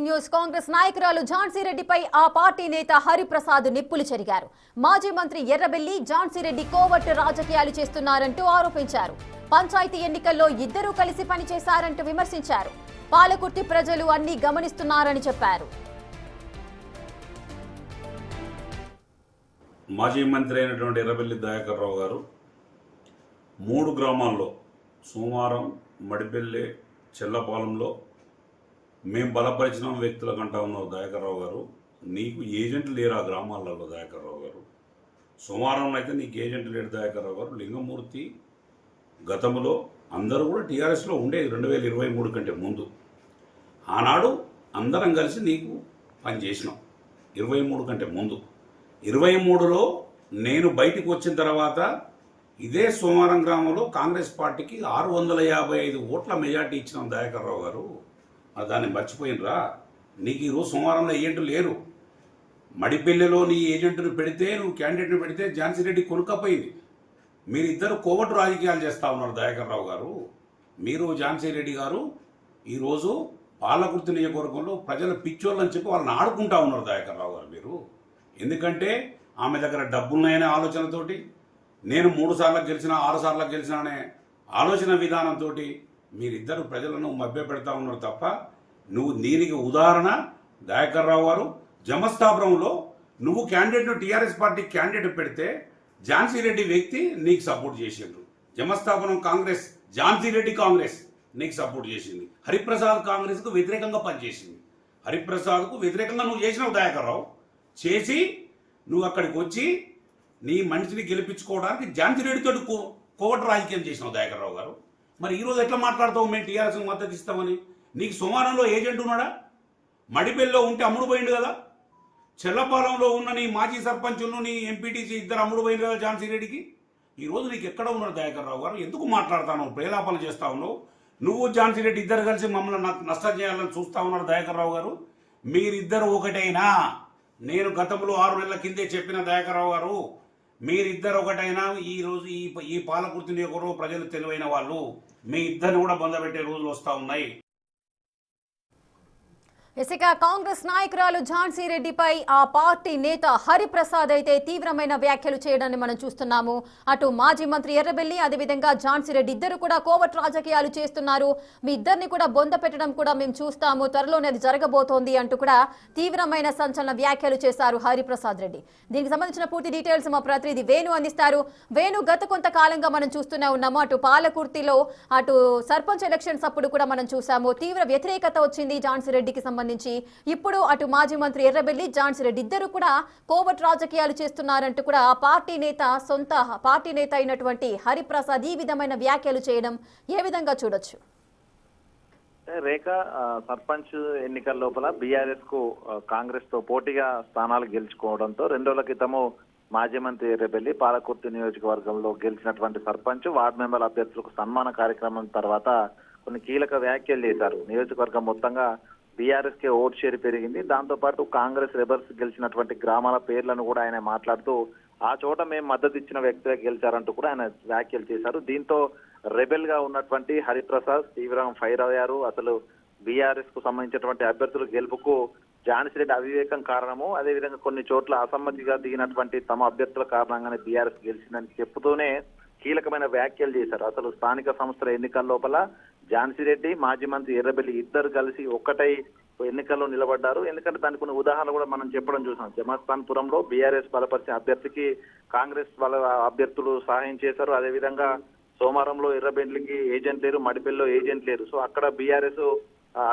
Breaking news. Congress నాయకురాలు ఝాన్సీ రెడ్డిపై ఆ పార్టీ నేత హరిప్రసాద్ నిప్పులు చెరిగారు. మాజీ మంత్రి ఎర్రబెల్లి ఝాన్సీ రెడ్డి కోవర్ట్ రాజకీయాలు చేస్తున్నారంటూ ఆరోపించారు. పంచాయతీ ఎన్నికల్లో ఇద్దరూ కలిసి పనిచేశారంటూ విమర్శించారు. పాలకుర్తి ప్రజలు అన్ని గమనిస్తున్నారని చెప్పారు. మాజీ మంత్రి అయినటువంటి ఎర్రబెల్లి దయాకర్ రావు గారు 3 గ్రామాల్లో సోమవారం, మడిపెల్లి, చెల్లపాలెంలో మేము బలపరిచిన వ్యక్తులకు అంటా ఉన్నావు దయాకర్ రావు గారు, నీకు ఏజెంట్లు లేరు ఆ గ్రామాలలో దయాకర్ రావు గారు. సోమవారంలో అయితే నీకు ఏజెంట్ లేడు దయాకర్ రావు గారు. లింగమూర్తి గతంలో అందరూ కూడా టీఆర్ఎస్లో ఉండేది 2023 కంటే ముందు. ఆనాడు అందరం కలిసి నీకు పనిచేసినాం 23 కంటే ముందు. 23లో నేను బయటికి వచ్చిన తర్వాత ఇదే సోమవారం గ్రామంలో కాంగ్రెస్ పార్టీకి 655 ఓట్ల మెజార్టీ ఇచ్చినాం దయాకర్ రావు గారు. దాన్ని మర్చిపోయినరా? నీకు ఈరోజు సోమవారంలో ఏజెంట్లు లేరు. మడిపెల్లిలో నీ ఏజెంట్ను పెడితే, నువ్వు క్యాండిడేట్ను పెడితే ఝాన్సీ రెడ్డి కొనుక్కపోయింది. మీరిద్దరు కోవటు రాజకీయాలు చేస్తూ ఉన్నారు దయాకర్ రావు గారు. మీరు ఝాన్సీ రెడ్డి గారు ఈరోజు పాలకుర్తి నియోజకవర్గంలో ప్రజల పిచ్చోళ్ళని చెప్పి వాళ్ళని ఆడుకుంటా ఉన్నారు దయాకర్ రావు గారు మీరు. ఎందుకంటే ఆమె దగ్గర డబ్బులున్నాయనే ఆలోచనతోటి, నేను 3 సార్లు గెలిచినా 6 సార్లు గెలిచినా అనే ఆలోచన విధానంతో మీరిద్దరు ప్రజలను మభ్యపెడతా ఉన్నారు తప్ప, నువ్వు దీనికి ఉదాహరణ దయాకర్ రావు గారు. జమస్థాపురంలో నువ్వు క్యాండిడేట్ను టీఆర్ఎస్ పార్టీ క్యాండిడేట్ పెడితే ఝాన్సీ రెడ్డి వ్యక్తి నీకు సపోర్ట్ చేసిండ్రు. జమస్థాపురం కాంగ్రెస్, ఝాన్సీ రెడ్డి కాంగ్రెస్ నీకు సపోర్ట్ చేసింది. హరిప్రసాద్ కాంగ్రెస్కు వ్యతిరేకంగా పనిచేసింది. హరిప్రసాద్కు వ్యతిరేకంగా నువ్వు చేసినావు దయాకర్ రావు. చేసి నువ్వు అక్కడికి వచ్చి నీ మనిషిని గెలిపించుకోవడానికి ఝాన్సీ రెడ్డితో కోవట రాజకీయం చేసినావు దయాకర్ రావు గారు. మరి ఈరోజు ఎట్లా మాట్లాడతావు మేము టీఆర్ఎస్కి మద్దతు ఇస్తామని? నీకు సోమవారంలో ఏజెంట్ ఉన్నాడా? మడిపెల్లో ఉంటే అమ్ముడు పోయిండు కదా. చెల్లపాలెంలో ఉన్న నీ మాజీ సర్పంచులను, నీ ఎంపీటీసీ ఇద్దరు అమ్ముడు పోయిండు కదా ఝాన్సీ రెడ్డికి. ఈరోజు నీకు ఎక్కడ ఉన్నాడు దయాకర్ రావు గారు? ఎందుకు మాట్లాడతావు? ప్రేలాపన చేస్తా ఉన్నావు. నువ్వు ఝాన్సీ రెడ్డి ఇద్దరు కలిసి మమ్మల్ని నష్టం చేయాలని చూస్తా ఉన్నాడు దయాకర్ రావు గారు. మీరిద్దరు ఒకటైనా, నేను గతంలో 6 నెలల కిందే చెప్పిన దయాకర్ రావు గారు, మీరిద్దరు ఒకటైనా ఈరోజు ఈ పాలకుర్తి నియోజకవర్గంలో ప్రజలు తెలివైన వాళ్ళు, మీ ఇద్దరిని కూడా బొందబెట్టే రోజులు వస్తూ ఉన్నాయి. ఇక కాంగ్రెస్ నాయకురాలు ఝాన్సీ రెడ్డిపై ఆ పార్టీ నేత హరిప్రసాద్ అయితే తీవ్రమైన వ్యాఖ్యలు చేయడాన్ని మనం చూస్తున్నాము. అటు మాజీ మంత్రి ఎర్రబెల్లి, అదేవిధంగా ఝాన్సీ రెడ్డి ఇద్దరు కూడా కోవట్ రాజకీయాలు చేస్తున్నారు, మీ ఇద్దరిని కూడా బొంద పెట్టడం కూడా మేము చూస్తాము, త్వరలోనే అది జరగబోతోంది అంటూ కూడా తీవ్రమైన సంచలన వ్యాఖ్యలు చేశారు హరిప్రసాద్ రెడ్డి. దీనికి సంబంధించిన పూర్తి డీటెయిల్స్ మా ప్రతినిధి వేణు అందిస్తారు. వేణు, గత కొంతకాలంగా మనం చూస్తూనే ఉన్నాము, అటు పాలకుర్తిలో అటు సర్పంచ్ ఎలక్షన్స్ అప్పుడు కూడా మనం చూసాము, తీవ్ర వ్యతిరేకత వచ్చింది ఝాన్సీ రెడ్డికి సంబంధించి. ఇప్పుడు అటు మాజీ మంత్రి ఎర్రబెల్లి, ఝాన్సీ రెడ్డి ఇద్దరు కూడా కోవట్ రాజకీయాలు చేస్తున్నారంటూ కూడా ఆ పార్టీ నేత, సొంత పార్టీ నేత అయినటువంటి హరిప్రసాద్ ఈ విధమైన వ్యాఖ్యలు చేయడం ఏ విధంగా చూడొచ్చు? రేఖ, సర్పంచ్ ఎన్నికల లోపల బీఆర్ఎస్ కు కాంగ్రెస్ తో పోటీగా స్థానాలు గెలుచుకోవడంతో 2 రోజుల క్రితము మాజీ మంత్రి ఎర్రబెల్లి పాలకుర్తి నియోజకవర్గంలో గెలిచినటువంటి సర్పంచ్, వార్డు మెంబర్ అభ్యర్థులకు సన్మాన కార్యక్రమం తర్వాత కొన్ని కీలక వ్యాఖ్యలు చేశారు. నియోజకవర్గం మొత్తంగా బీఆర్ఎస్ కే ఓట్ షేర్ పెరిగింది. దాంతో పాటు కాంగ్రెస్ రెబల్స్ గెలిచినటువంటి గ్రామాల పేర్లను కూడా ఆయన మాట్లాడుతూ ఆ చోట మేము మద్దతు ఇచ్చిన వ్యక్తులే గెలిచారంటూ కూడా ఆయన వ్యాఖ్యలు చేశారు. దీంతో రెబెల్ గా ఉన్నటువంటి హరిప్రసాద్ తీవ్రంగా ఫైర్ అయ్యారు. అసలు బీఆర్ఎస్ కు సంబంధించినటువంటి అభ్యర్థుల గెలుపుకు ఝాన్సీ రెడ్డి అవివేకం కారణము, అదేవిధంగా కొన్ని చోట్ల అసమ్మతిగా దిగినటువంటి తమ అభ్యర్థుల కారణంగానే బీఆర్ఎస్ గెలిచిందని చెప్తూనే కీలకమైన వ్యాఖ్యలు చేశారు. అసలు స్థానిక సంస్థల ఎన్నికల లోపల ఝాన్సీ రెడ్డి, మాజీ మంత్రి ఎర్రబెల్లి ఇద్దరు కలిసి ఒక్కటై ఎన్నికల్లో నిలబడ్డారు. ఎందుకంటే దానికి కొన్ని ఉదాహరణలు కూడా మనం చెప్పడం చూసాం. జమస్థాన్పురంలో బీఆర్ఎస్ బలపరిచిన అభ్యర్థికి కాంగ్రెస్ బల అభ్యర్థులు సహాయం చేశారు. అదేవిధంగా సోమవారంలో ఎర్రబెల్లికి ఏజెంట్ లేరు, మడిపెల్లిలో ఏజెంట్ లేరు. సో అక్కడ బీఆర్ఎస్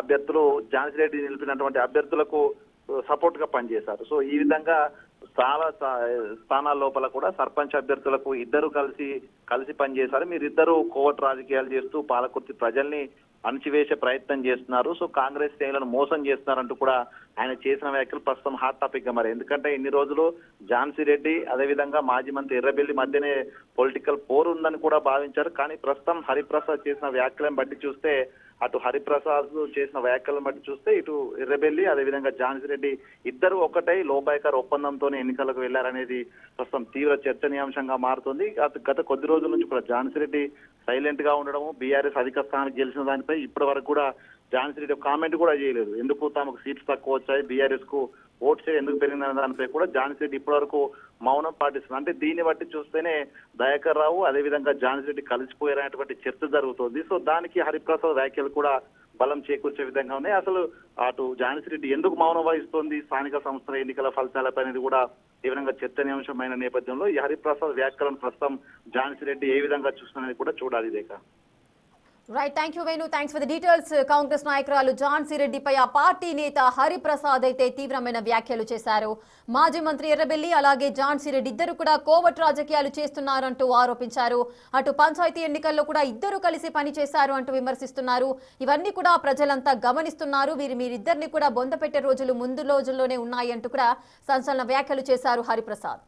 అభ్యర్థులు ఝాన్సీ రెడ్డి నిలిపినటువంటి అభ్యర్థులకు సపోర్ట్ గా పనిచేశారు. సో ఈ విధంగా చాలా స్థానాల లోపల కూడా సర్పంచ్ అభ్యర్థులకు ఇద్దరు కలిసి పనిచేశారు. మీరిద్దరు కోవట్ రాజకీయాలు చేస్తూ పాలకుర్తి ప్రజల్ని అణచివేసే ప్రయత్నం చేస్తున్నారు. సో కాంగ్రెస్ శ్రేణులను మోసం చేస్తున్నారంటూ కూడా ఆయన చేసిన వ్యాఖ్యలు ప్రస్తుతం హాట్ టాపిక్ గా మరి. ఎందుకంటే ఇన్ని రోజులు ఝాన్సీ రెడ్డి అదేవిధంగా మాజీ మంత్రి ఎర్రబెల్లి మధ్యనే పొలిటికల్ పోరు ఉందని కూడా భావించారు. కానీ ప్రస్తుతం హరిప్రసాద్ చేసిన వ్యాఖ్యలను బట్టి చూస్తే, అటు హరిప్రసాద్ చేసిన వ్యాఖ్యలను బట్టి చూస్తే ఇటు ఎర్రబెల్లి అదేవిధంగా ఝాన్సీ రెడ్డి ఇద్దరు ఒకటై లోపాయకర్ ఒప్పందంతోనే ఎన్నికలకు వెళ్లారనేది ప్రస్తుతం తీవ్ర చర్చనీయాంశంగా మారుతుంది. గత కొద్ది రోజుల నుంచి కూడా ఝాన్సీ రెడ్డి సైలెంట్ గా ఉండడము, బీఆర్ఎస్ అధిక స్థానానికి గెలిచిన దానిపై ఇప్పటి వరకు కూడా ఝాన్సీ రెడ్డి కామెంట్ కూడా చేయలేదు. ఎందుకు తమకు సీట్స్ తక్కువ వచ్చాయి, బీఆర్ఎస్ కు ఓట్ షేర్ ఎందుకు పెరిగిందనే దానిపై కూడా ఝాన్సీ రెడ్డి ఇప్పటివరకు మౌనం పాటిస్తుంది. అంటే దీన్ని బట్టి చూస్తేనే దయాకర్ రావు అదేవిధంగా ఝాన్సీ రెడ్డి కలిసిపోయారనేటువంటి చర్చ జరుగుతోంది. సో దానికి హరిప్రసాద్ వ్యాఖ్యలు కూడా బలం చేకూర్చే విధంగా ఉన్నాయి. అసలు అటు ఝాన్సీ రెడ్డి ఎందుకు మౌనం వహిస్తోంది, స్థానిక సంస్థల ఎన్నికల ఫలితాలపై అనేది కూడా తీవ్రంగా చర్చనీయాంశమైన నేపథ్యంలో ఈ హరిప్రసాద్ వ్యాఖ్యలను ప్రస్తుతం ఝాన్సీ రెడ్డి ఏ విధంగా చూస్తున్నది కూడా చూడాలి. Rekha. Right, thank you Venu, thanks for the details. Congress నాయకురాలు ఝాన్సీ రెడ్డిపై ఆ పార్టీ నేత హరిప్రసాద్ అయితే తీవ్రమైన వ్యాఖ్యలు చేశారు. మాజీ మంత్రి ఎర్రబెల్లి అలాగే ఝాన్సీ రెడ్డి ఇద్దరు కూడా కోవట్ రాజకీయాలు చేస్తున్నారంటూ ఆరోపించారు. అటు పంచాయతీ ఎన్నికల్లో కూడా ఇద్దరు కలిసి పనిచేశారు అంటూ విమర్శిస్తున్నారు. ఇవన్నీ కూడా ప్రజలంతా గమనిస్తున్నారు. మీరిద్దరిని కూడా బొందపెట్టే రోజులు ముందు రోజుల్లోనే ఉన్నాయి అంటూ కూడా సంచలన వ్యాఖ్యలు చేశారు హరిప్రసాద్.